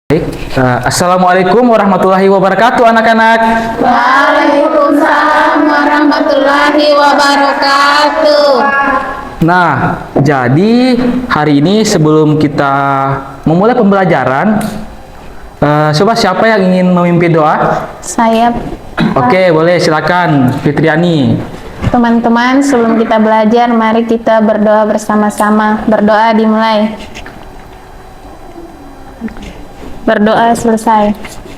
Baik, Assalamualaikum warahmatullahi wabarakatuh anak-anak. Waalaikumsalam warahmatullahi wabarakatuh. Nah, jadi hari ini sebelum kita memulai pembelajaran, coba siapa yang ingin memimpin doa? Saya, Oke, boleh silakan Fitriani. teman-teman, sebelum kita belajar, mari kita berdoa bersama-sama. Berdoa dimulai. Berdoa selesai.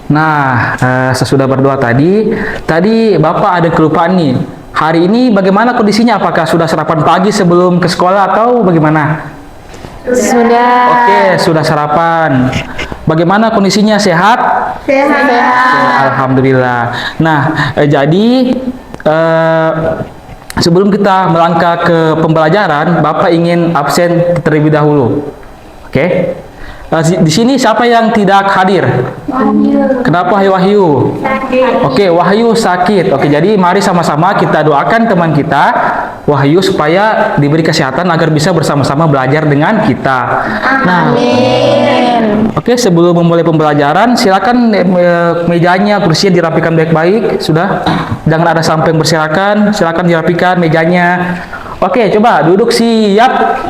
Nah, sesudah berdoa tadi Bapak ada kelupaan nih. Hari ini bagaimana kondisinya? Apakah sudah sarapan pagi sebelum ke sekolah atau bagaimana? Sudah. Oke, sudah sarapan. Bagaimana kondisinya? Sehat? Sehat. Alhamdulillah. Nah, jadi sebelum kita melangkah ke pembelajaran, Bapak ingin absen terlebih dahulu. Oke? Di sini siapa yang tidak hadir? Kenapa Wahyu? Sakit. Oke, Wahyu sakit. Oke, jadi mari sama-sama kita doakan teman kita Wahyu supaya diberi kesehatan agar bisa bersama-sama belajar dengan kita. Nah, Amin. oke, sebelum memulai pembelajaran, silakan mejanya, kursinya dirapikan baik-baik. Sudah, jangan ada sampah yang berserakan. Silakan dirapikan mejanya. Oke, coba duduk siap.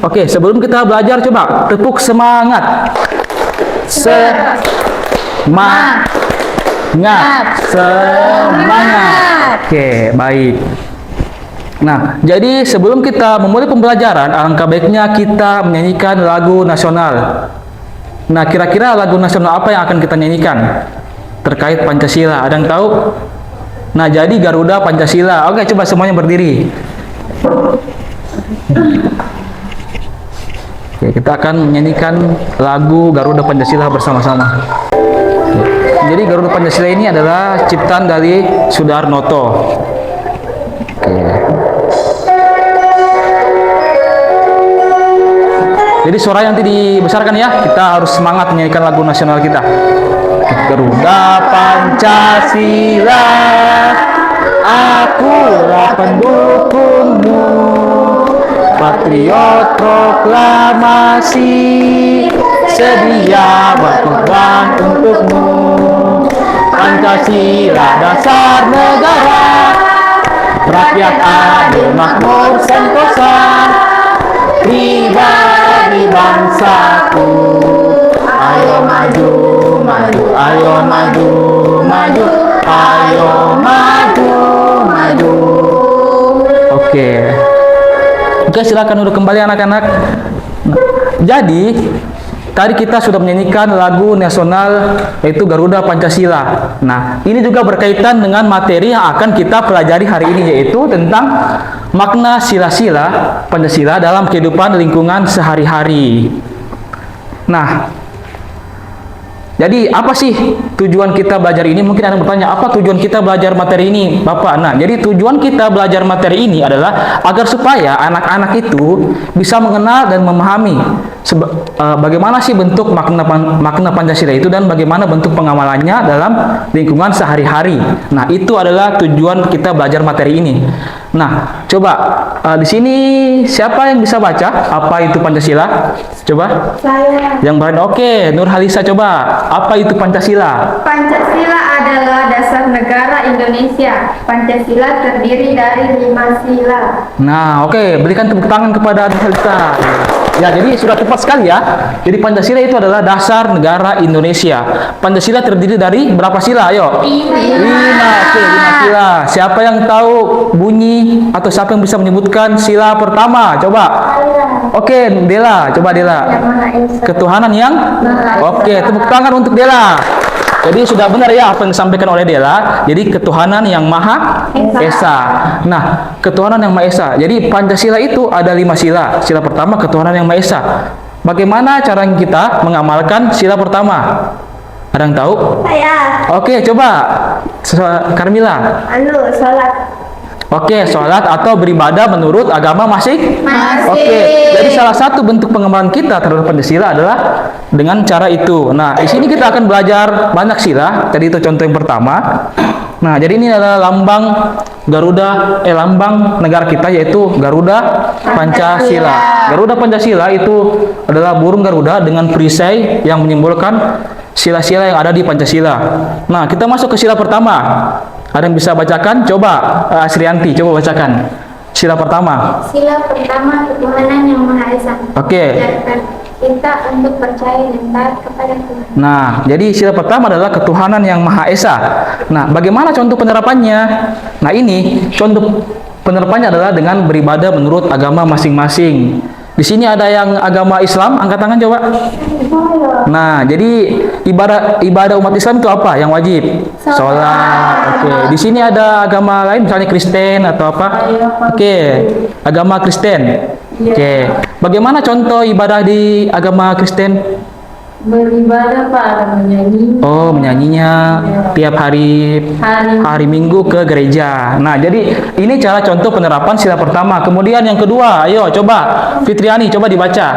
Oke, sebelum kita belajar, coba tepuk semangat. Semangat. Semangat. Oke, baik. Nah, jadi sebelum kita memulai pembelajaran, alangkah baiknya kita menyanyikan lagu nasional. Nah, kira-kira lagu nasional apa yang akan kita nyanyikan terkait Pancasila? Ada yang tahu? Nah, jadi Garuda Pancasila. Oke, coba semuanya berdiri. Oke, kita akan menyanyikan lagu Garuda Pancasila bersama-sama. Jadi Garuda Pancasila ini adalah ciptaan dari Sudarnoto. Oke. Jadi suara nanti dibesarkan ya. Kita harus semangat menyanyikan lagu nasional kita. Garuda Pancasila, akulah pendukungmu. Patriot proklamasi, sedia berkorban untukmu. Pancasila dasar negara, rakyat adil makmur sentosa, pribadi bangsaku. Ayo maju, maju, ayo maju, maju, ayo maju, maju. Oke. Oke, silakan duduk kembali anak-anak. Jadi, tadi kita sudah menyanyikan lagu nasional yaitu Garuda Pancasila. Nah, ini juga berkaitan dengan materi yang akan kita pelajari hari ini, yaitu tentang makna sila-sila Pancasila dalam kehidupan lingkungan sehari-hari. Nah, jadi apa sih tujuan kita belajar ini? Mungkin Anda bertanya, apa tujuan kita belajar materi ini, Bapak? Nah, jadi tujuan kita belajar materi ini adalah agar supaya anak-anak itu bisa mengenal dan memahami bagaimana sih bentuk makna Pancasila itu dan bagaimana bentuk pengamalannya dalam lingkungan sehari-hari. Nah, itu adalah tujuan kita belajar materi ini. Nah, coba di sini siapa yang bisa baca apa itu Pancasila? Coba. Saya. Yang berani. Oke, Nur Halisa, coba. Apa itu Pancasila? Pancasila adalah dasar negara Indonesia. Pancasila terdiri dari 5 sila. Nah, oke, berikan tepuk tangan kepada Nur Halisa. Ya, jadi sudah tepat sekali ya. Jadi Pancasila itu adalah dasar negara Indonesia. Pancasila terdiri dari berapa sila? Ayo. 5. Oke, 5 sila. Siapa yang tahu bunyi atau siapa yang bisa menyebutkan sila pertama? Coba. Oke, Dela. Coba Dela. Yang Maha Esa. Ketuhanan yang? Oke, tepuk tangan untuk Dela. Jadi sudah benar ya apa yang disampaikan oleh Dela. Jadi ketuhanan yang Maha Esa. Nah, ketuhanan yang Maha Esa. Jadi Pancasila itu ada 5 sila. Sila pertama ketuhanan yang Maha Esa. Bagaimana cara kita mengamalkan sila pertama? Ada yang tahu? Saya. Oke, coba Karmila. Sholat. Oke, sholat atau beribadah menurut agama masing. Masing. Oke, jadi salah satu bentuk pengembangan kita terhadap Pancasila adalah dengan cara itu. Nah, di sini kita akan belajar banyak sila. Tadi itu contoh yang pertama. Nah, jadi ini adalah lambang lambang negara kita, yaitu Garuda Pancasila. Garuda Pancasila itu adalah burung Garuda dengan perisai yang menyimbolkan sila-sila yang ada di Pancasila. Nah, kita masuk ke sila pertama. Ada yang bisa bacakan? Coba Asrianti, coba bacakan. Sila pertama. Sila pertama, ketuhanan yang Maha Esa. Oke. Ajarkan kita untuk percaya dan taat kepada Tuhan. Nah, jadi sila pertama adalah ketuhanan yang Maha Esa. Nah, bagaimana contoh penerapannya? Nah, ini contoh penerapannya adalah dengan beribadah menurut agama masing-masing. Di sini ada yang agama Islam, angkat tangan coba. Nah, jadi ibadah umat Islam itu apa yang wajib? Sholat. Oke. Di sini ada agama lain, misalnya Kristen atau apa? Oke. Agama Kristen. Oke. Bagaimana contoh ibadah di agama Kristen? Beribadah Pak, menyanyi. Oh, menyanyinya tiap hari Minggu ke gereja. Nah, jadi ini cara contoh penerapan sila pertama. Kemudian yang kedua, ayo coba Fitriani, coba dibaca.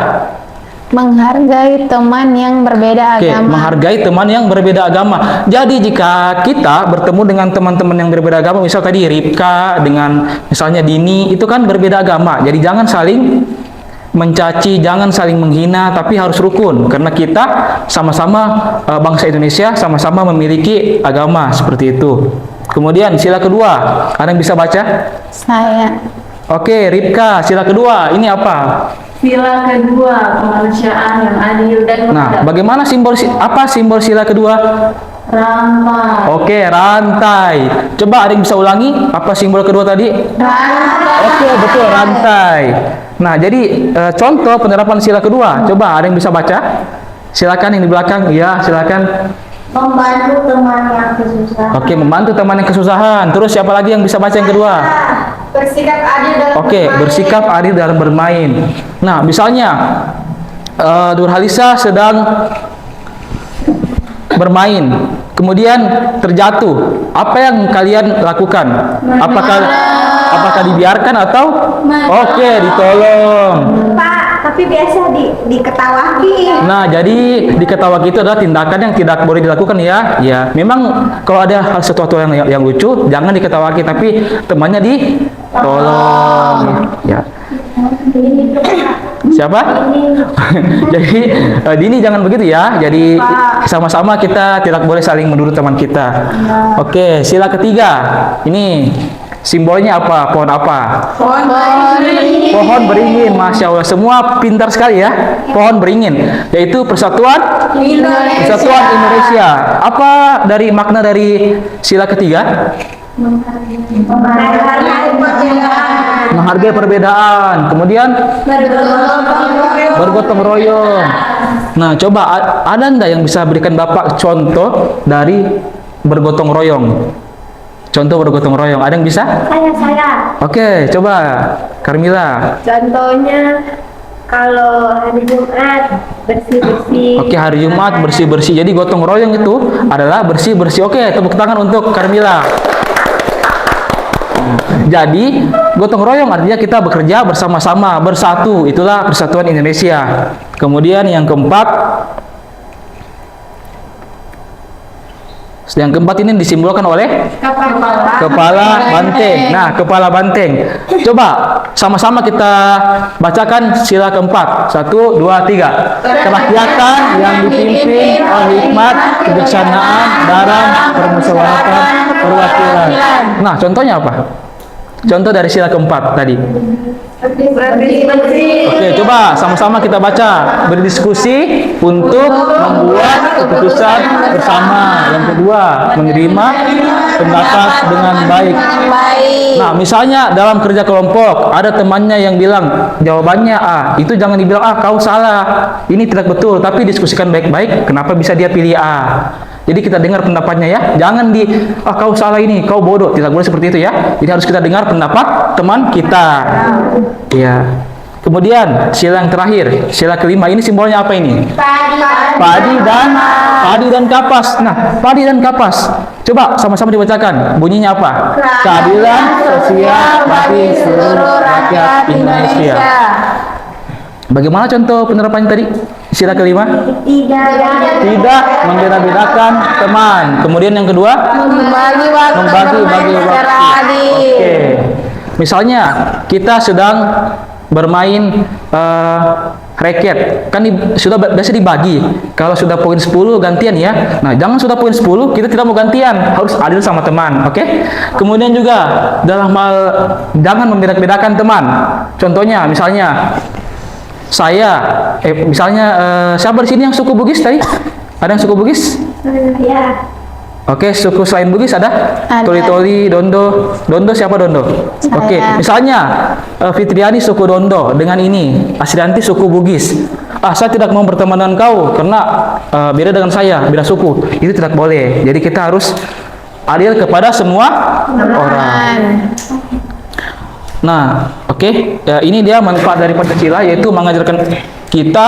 Menghargai teman yang berbeda Oke, agama. menghargai teman yang berbeda agama. Jadi jika kita bertemu dengan teman-teman yang berbeda agama, misal tadi Ripka dengan misalnya Dini, itu kan berbeda agama. Jadi jangan saling mencaci, jangan saling menghina, tapi harus rukun karena kita sama-sama bangsa Indonesia, sama-sama memiliki agama seperti itu. Kemudian sila kedua, ada yang bisa baca? Saya. Oke, Ripka, sila kedua, ini apa? Sila kedua, kemanusiaan yang adil dan Nah, bagaimana apa simbol sila kedua? ramah. Oke, rantai. Coba ada yang bisa ulangi apa simbol kedua tadi? Rantai. Oke, betul, rantai. Nah, jadi contoh penerapan sila kedua. Coba ada yang bisa baca? Silakan yang di belakang. Ya, silakan. Membantu teman yang kesusahan. Oke, membantu teman yang kesusahan. Terus siapa lagi yang bisa baca yang kedua? Bersikap adil dalam Oke, bermain. bersikap adil dalam bermain. Nah, misalnya Nurhalisa sedang bermain, kemudian terjatuh. Apa yang kalian lakukan? Apakah dibiarkan atau? Oke, ditolong. Pak, tapi biasa diketawaki. Nah, jadi diketawaki itu adalah tindakan yang tidak boleh dilakukan ya. Ya, memang kalau ada hal sesuatu yang lucu, jangan diketawaki, tapi temannya ditolong. Ya. Siapa? Jadi Dini jangan begitu ya. Jadi sama-sama kita tidak boleh saling menuduh teman kita. Oke, sila ketiga. Ini simbolnya apa? Pohon apa? Pohon beringin. Masya Allah, semua pintar sekali ya. Pohon beringin, yaitu Persatuan Indonesia. Apa dari makna dari sila ketiga? Menghargai perbedaan. Kemudian bergotong royong. Nah, coba ada enggak yang bisa berikan Bapak contoh dari bergotong royong? Contoh bergotong royong, ada yang bisa? Saya. Oke, coba Carmila. Contohnya kalau hari Jumat bersih-bersih. Oke, hari Jumat bersih-bersih. Jadi gotong royong itu adalah bersih-bersih. Oke, tepuk tangan untuk Carmila. Jadi gotong royong artinya kita bekerja bersama-sama, bersatu. Itulah Persatuan Indonesia. Kemudian yang keempat ini disimbolkan oleh kepala banteng. Nah, kepala banteng. Coba sama-sama kita bacakan sila keempat. 1, 2, 3. Kerakyatan yang dipimpin oleh hikmat, kebijaksanaan, dalam permusyawaratan, perwakilan. Nah, contohnya apa? Contoh dari sila keempat tadi. Oke, coba sama-sama kita baca. Berdiskusi untuk membuat keputusan bersama. Yang kedua, menerima pendapat dengan baik. Nah, misalnya dalam kerja kelompok, ada temannya yang bilang jawabannya A. Itu jangan dibilang, kau salah. Ini tidak betul, tapi diskusikan baik-baik. Kenapa bisa dia pilih A? Jadi kita dengar pendapatnya ya. Jangan kau salah ini, kau bodoh. Tidak boleh seperti itu ya. Jadi harus kita dengar pendapat teman kita. Ya. Kemudian sila yang terakhir, sila kelima, ini simbolnya apa ini? Padi dan kapas. Nah, padi dan kapas. Coba sama-sama dibacakan. Bunyinya apa? Keadilan sosial bagi seluruh rakyat Indonesia. Bagaimana contoh penerapannya tadi? Sila kelima? Tidak membeda-bedakan teman. Kemudian yang kedua? Membagi waktu Membagi secara waktu. adil. Oke. Misalnya kita sedang bermain raket, kan sudah biasa dibagi. Kalau sudah poin 10 gantian ya. Nah, jangan sudah poin 10 kita tidak mau gantian, harus adil sama teman, oke? Kemudian juga dalam hal jangan membeda-bedakan teman. Contohnya misalnya saya siapa di sini yang suku Bugis tadi? Ada yang suku Bugis? Ya. Oke, suku selain Bugis ada? Ada. Toli-toli, Dondo. Dondo siapa Dondo? Saya. Oke, misalnya Fitriani suku Dondo dengan ini, Asrianti suku Bugis. Saya tidak mau berteman dengan kau karena beda dengan saya, beda suku. Itu tidak boleh. Jadi kita harus adil kepada semua orang. Nah, oke, ini dia manfaat dari Pancasila, yaitu mengajarkan kita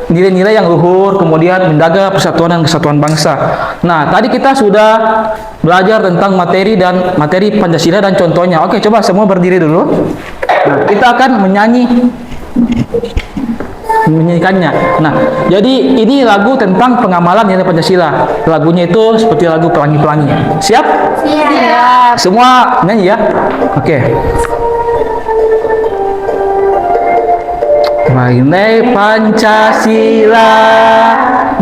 nilai-nilai yang luhur, kemudian menjaga persatuan dan kesatuan bangsa. Nah, tadi kita sudah belajar tentang materi Pancasila dan contohnya. Oke, coba semua berdiri dulu. Nah, kita akan menyanyikannya. Nah, jadi ini lagu tentang pengamalan nilai Pancasila. Lagunya itu seperti lagu pelangi-pelangi. Siap? Siap. Semua nyanyi ya? Oke. Nilai Pancasila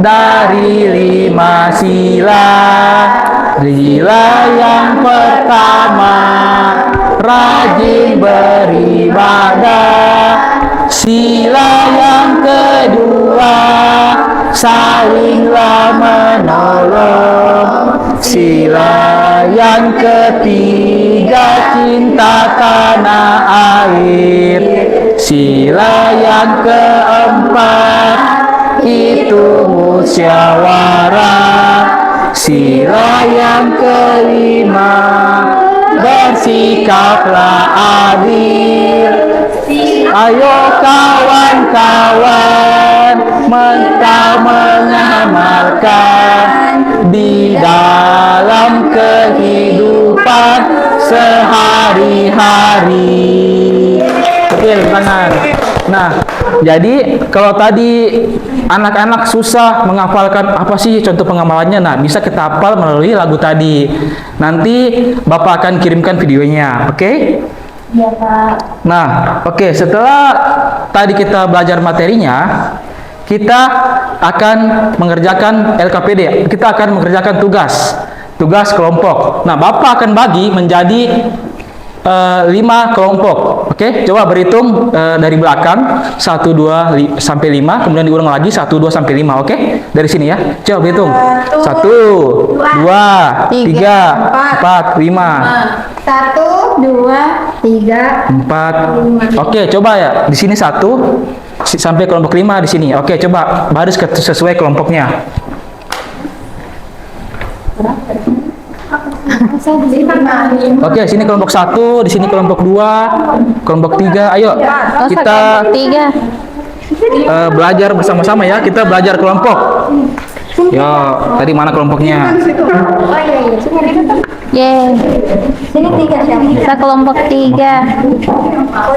dari 5 sila. Sila yang pertama, rajin beribadah. Sila yang kedua, salinglah menolong. Sila yang ketiga, cinta tanah air. Sila yang keempat, itu musyawarah. Sila yang kelima, bersikaplah adil. Ayo kawan-kawan, mengamalkan di dalam kehidupan sehari-hari. Oke, tangan. Nah, jadi kalau tadi anak-anak susah menghafalkan apa sih contoh pengamalannya, nah bisa kita hafal melalui lagu tadi. Nanti Bapak akan kirimkan videonya, oke? Iya, Pak. Nah, oke, setelah tadi kita belajar materinya, kita akan mengerjakan LKPD. Kita akan mengerjakan tugas kelompok. Nah, Bapak akan bagi menjadi 5 kelompok. Oke, coba berhitung dari belakang 1, 2 sampai 5, kemudian diulang lagi 1, 2 sampai 5. Oke, dari sini ya. Coba berhitung. 1, 2, 3, 4, 5. 1, 2, 3, 4. Oke, coba ya. Di sini 1 sampai kelompok 5 di sini. Oke, coba baris sesuai kelompoknya. Oke, sini kelompok 1, di sini kelompok 2, kelompok 3. Ayo, kita Tiga. belajar bersama-sama ya. Kita belajar kelompok. Yo, tadi mana kelompoknya? Oh iya, Yeay. sini 3 siapa? Kita kelompok 3.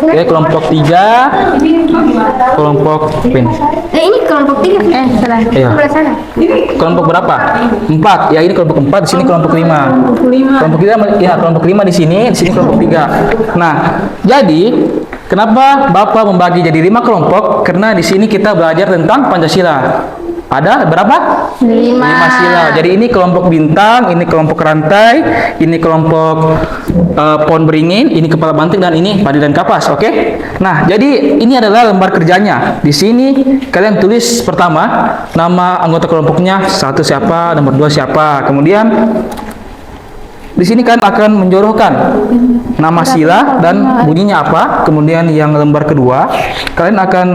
Oke, kelompok 3. Kelompok pin. Ini kelompok 3. Salah. Iya. Sebelah sana. Kelompok berapa? 4. Ya, ini kelompok 4, di sini kelompok 5. Kelompok 3 ya, kelompok 5 di sini kelompok 3. Nah, jadi kenapa Bapak membagi jadi 5 kelompok? Karena di sini kita belajar tentang Pancasila. Ada berapa? 5 sila. Jadi ini kelompok bintang, ini kelompok rantai, ini kelompok pohon beringin, ini kepala banteng, dan ini padi dan kapas. Oke? Nah, jadi ini adalah lembar kerjanya. Di sini kalian tulis pertama nama anggota kelompoknya, 1 siapa, nomor 2 siapa. Kemudian di sini kan akan menjorokan nama sila dan bunyinya apa. Kemudian yang lembar kedua, kalian akan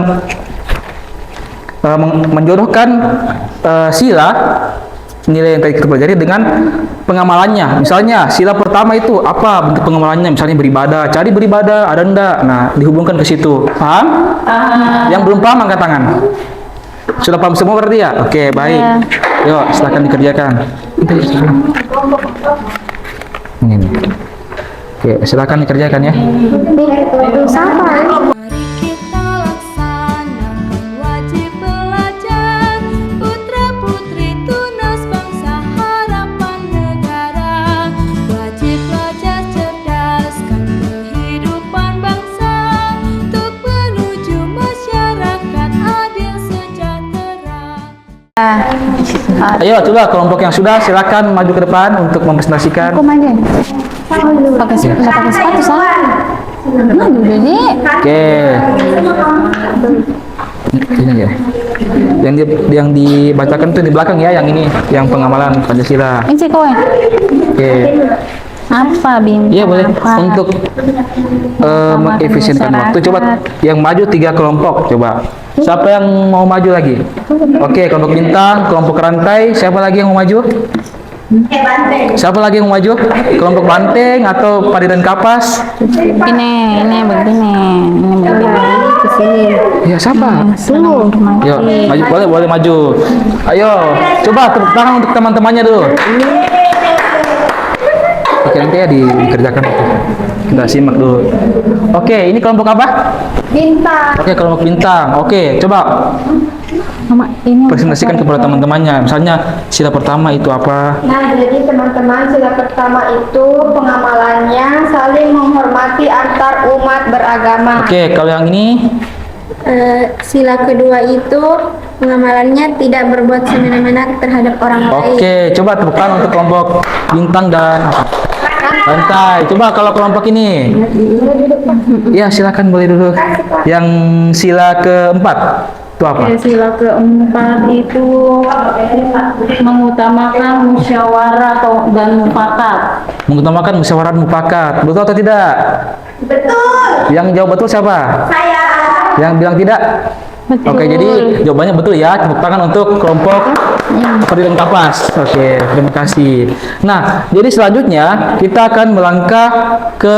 menjodohkan sila nilai yang tadi kita pelajari dengan pengamalannya. Misalnya sila pertama itu apa bentuk pengamalannya? Misalnya beribadah, cari beribadah ada enggak? Nah, dihubungkan ke situ. Paham? Yang belum paham angkat tangan. Sudah paham semua berarti ya? Oke, baik. Yuk, silakan dikerjakan. Ini. Oke, silakan dikerjakan ya. Siapa? Mari kita laksanakan Ayo coba kelompok yang sudah silakan maju ke depan untuk mempresentasikan. Aku maju. Pakai sepatu salah. Maju jadi. Oke. Ini ya. Yang dibacakan tuh di belakang ya, yang ini, yang pengamalan Pancasila. Ini sih kowe. Oke. Apa Bim? Iya boleh. Apa? Untuk mengefisienkan waktu, coba yang maju 3 kelompok, coba. Siapa yang mau maju lagi? Oke, kelompok bintang, kelompok rantai. Siapa lagi yang mau maju? Siapa lagi yang mau maju? Kelompok banteng atau padiran kapas? Ini begini. Ini begini. Ke sini. Ya siapa? Tuh. Yuk, maju, boleh maju. Ayo, coba tepuk tangan untuk teman-temannya dulu. Oke, nanti ya dikerjakan. Kita simak dulu. Oke, ini kelompok apa? Bintang. Oke, kelompok bintang. Oke, coba Mama, ini presentasikan kepada teman-temannya. Misalnya sila pertama itu apa? Nah, jadi teman-teman, sila pertama itu pengamalannya saling menghormati antar umat beragama. Oke, kalau yang ini Sila kedua itu pengamalannya tidak berbuat semena-mena terhadap orang lain. oke, coba tepuk tangan untuk kelompok bintang dan rantai. Coba kalau kelompok ini. Ya, silakan boleh duduk. Yang sila keempat itu apa? Sila keempat itu mengutamakan musyawarah dan mufakat. Mengutamakan musyawarah mufakat. Betul atau tidak? Betul. Yang jawab betul siapa? Saya. Yang bilang tidak? Betul. Oke, jadi jawabannya betul ya. Tepuk tangan untuk kelompok padiran kapas. Oke, terima kasih. Nah, jadi selanjutnya kita akan melangkah ke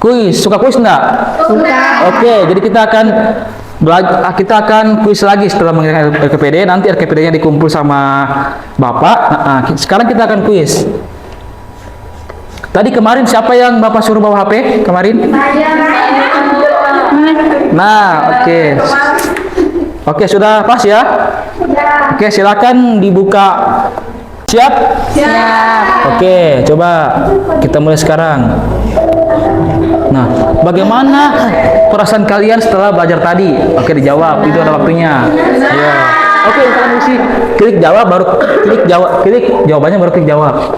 kuis. Suka kuis enggak? Suka. Oke, jadi kita akan kuis lagi setelah mengirimkan RKPD. Nanti RKPD-nya dikumpul sama Bapak. Nah, sekarang kita akan kuis. Tadi kemarin siapa yang Bapak suruh bawa HP kemarin? Nah, oke. Oke, sudah pas ya? Oke, silakan dibuka. Siap? Siap. Oke, coba kita mulai sekarang. Nah, bagaimana perasaan kalian setelah belajar tadi? Oke, dijawab. Itu ada waktunya. Ya. Oke, kalian isi klik jawab baru klik jawabannya baru klik jawab.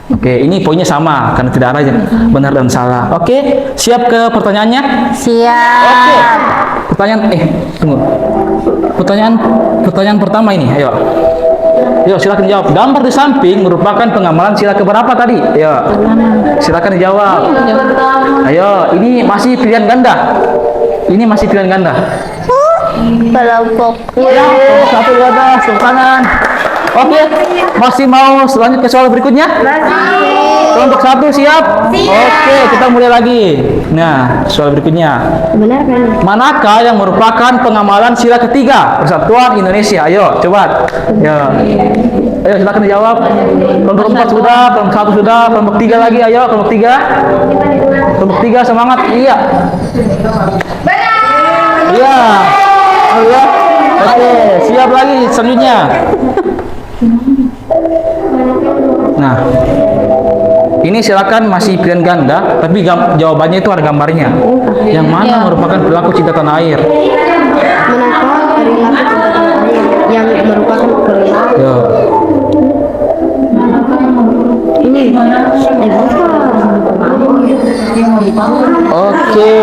Oke, ini poinnya sama karena tidak ada benar dan salah. Oke, siap ke pertanyaannya? Siap. Oke. Pertanyaan tunggu. Pertanyaan pertama ini, ayo. Yuk, silakan jawab. Gambar di samping merupakan pengamalan sila keberapa tadi? Ayo. Silakan dijawab. Ayo, ini masih pilihan ganda. Ini masih pilihan ganda. Kelompok. Satu ganda, tepuk tangan. Oke, masih mau selanjut ke soal berikutnya? Kelompok 1 siap? Oke, kita mulai lagi. Nah, soal berikutnya. Benar kan? Manakah yang merupakan pengamalan sila ketiga Persatuan Indonesia? Ayo, coba. Ya. Ayo, silakan dijawab. Kelompok 4 sudah, kelompok 1 sudah, kelompok 3 lagi. Ayo, kelompok 3. Kelompok 3 semangat. Iya. Iya. Ayo. Oke, siap lagi selanjutnya. Nah, ini silakan masih pilihan ganda, tapi jawabannya itu ada gambarnya. Yang mana merupakan perilaku cinta tanah air? Manakah perilaku cinta tanah air yang merupakan perilaku? Yo. Ini. Oke.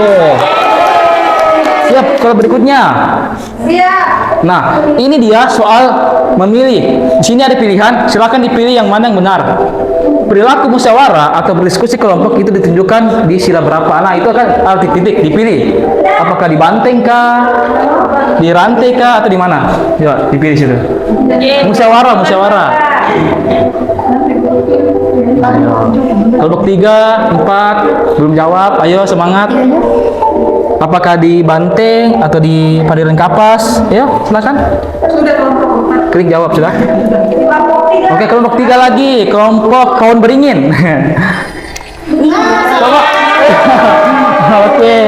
Siap, soal berikutnya. Siap. Nah, ini dia soal memilih. Di sini ada pilihan, silakan dipilih yang mana yang benar. Perilaku musyawarah atau berdiskusi kelompok itu ditunjukkan di sila berapa? Nah, itu kan arti titik dipilih. Apakah di banteng kah, di rantai kah, atau di mana? Coba dipilih situ. Musyawarah. Ayo. Kelompok 3, 4 belum jawab. Ayo semangat. Apakah di banteng atau di padiran kapas? Ya, silakan. Sudah kelompok 4. Klik jawab sudah. Kelompok 3. Oke, kelompok 3 lagi, kelompok kawan beringin. Coba. Oke.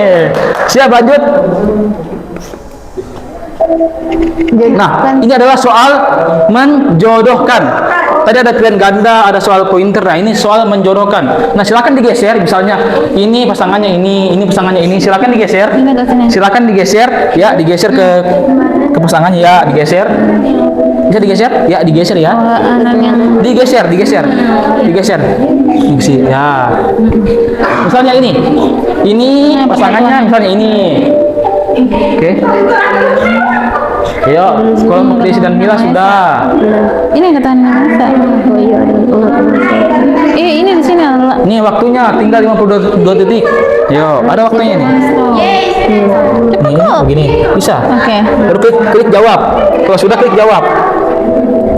Siap lanjut. Nah, ini adalah soal menjodohkan. Tadi ada pilihan ganda, ada soal pointer. Nah, ini soal menjodohkan. Nah, silakan digeser. Misalnya, ini pasangannya ini pasangannya ini. Silakan digeser. Silakan digeser. Ya, digeser ke ke pasangannya ya, digeser. Bisa digeser? Ya, digeser ya. Anak yang Digeser. Diksi, ya. Misalnya ini pasangannya misalnya ini. Oke. Ayo, kelompok Desi dan Mila sudah. ini katanya masa. Oh iya. Ini di sini Allah. Ini waktunya tinggal 52 detik. Yo, ada waktunya nih. Nih, begini. Bisa. Oke. Baru klik jawab. Kalau sudah klik jawab.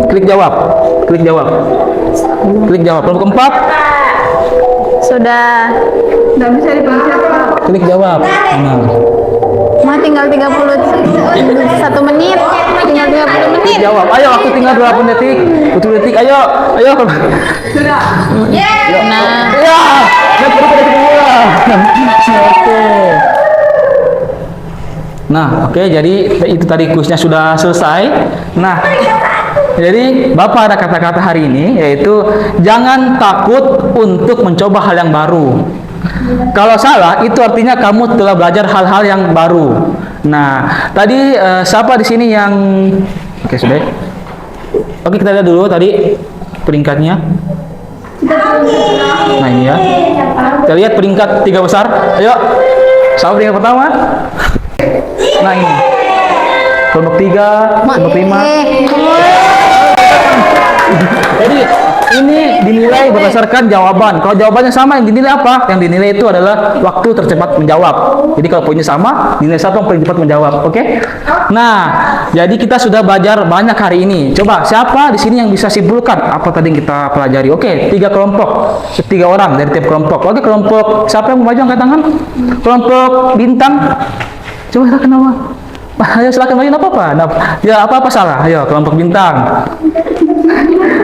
Klik jawab. Kelompok keempat. Sudah. Nggak bisa dipencet, Pak. Klik jawab. Nah, Ma tinggal 1 menit. Tinggal 30 menit. klik jawab. Ayo, waktu tinggal 20 detik. 20 detik. Ayo. Sudah. Nah, Ya, yang kedua. Oke. Nah, oke. Jadi itu tadi kuisnya sudah selesai. Nah, jadi Bapak ada kata-kata hari ini yaitu jangan takut untuk mencoba hal yang baru. Kalau salah itu artinya kamu telah belajar hal-hal yang baru. Nah, tadi siapa di sini yang oke sudah. Oke, kita lihat dulu tadi peringkatnya. Nah, ini ya. Kita lihat peringkat 3 besar. Ayo. Siapa peringkat pertama? Nah, ini. Kelompok 3, kelompok 5. Jadi ini dinilai berdasarkan jawaban. Kalau jawabannya sama, yang dinilai apa? Yang dinilai itu adalah waktu tercepat menjawab. Jadi kalau poinnya sama, dinilai siapa yang paling cepat menjawab. Oke? Nah, jadi kita sudah belajar banyak hari ini. Coba siapa di sini yang bisa simpulkan apa tadi yang kita pelajari? Oke, 3 kelompok, 3 orang dari tiap kelompok. Oke, kelompok siapa yang mau maju angkat tangan? Kelompok bintang. Coba silakan nama. Ayo silakan maju, nggak apa-apa. Ya apa-apa salah. Ayo kelompok bintang.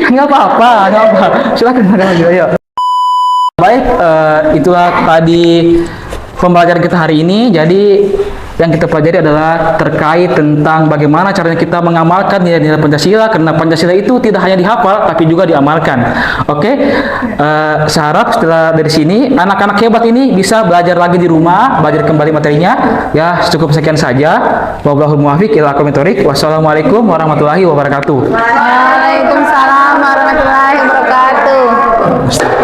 Nggak apa-apa. Silakan maju. Ayo. Baik, itulah tadi pembelajaran kita hari ini. Jadi yang kita pelajari adalah terkait tentang bagaimana caranya kita mengamalkan nilai-nilai Pancasila, karena Pancasila itu tidak hanya dihafal tapi juga diamalkan. Oke, saya harap setelah dari sini anak-anak hebat ini bisa belajar lagi di rumah, belajar kembali materinya. Ya, cukup sekian saja. Wallahul muwaffiq ila aqwamit thoriq. Wassalamualaikum warahmatullahi wabarakatuh. Waalaikumsalam warahmatullahi wabarakatuh.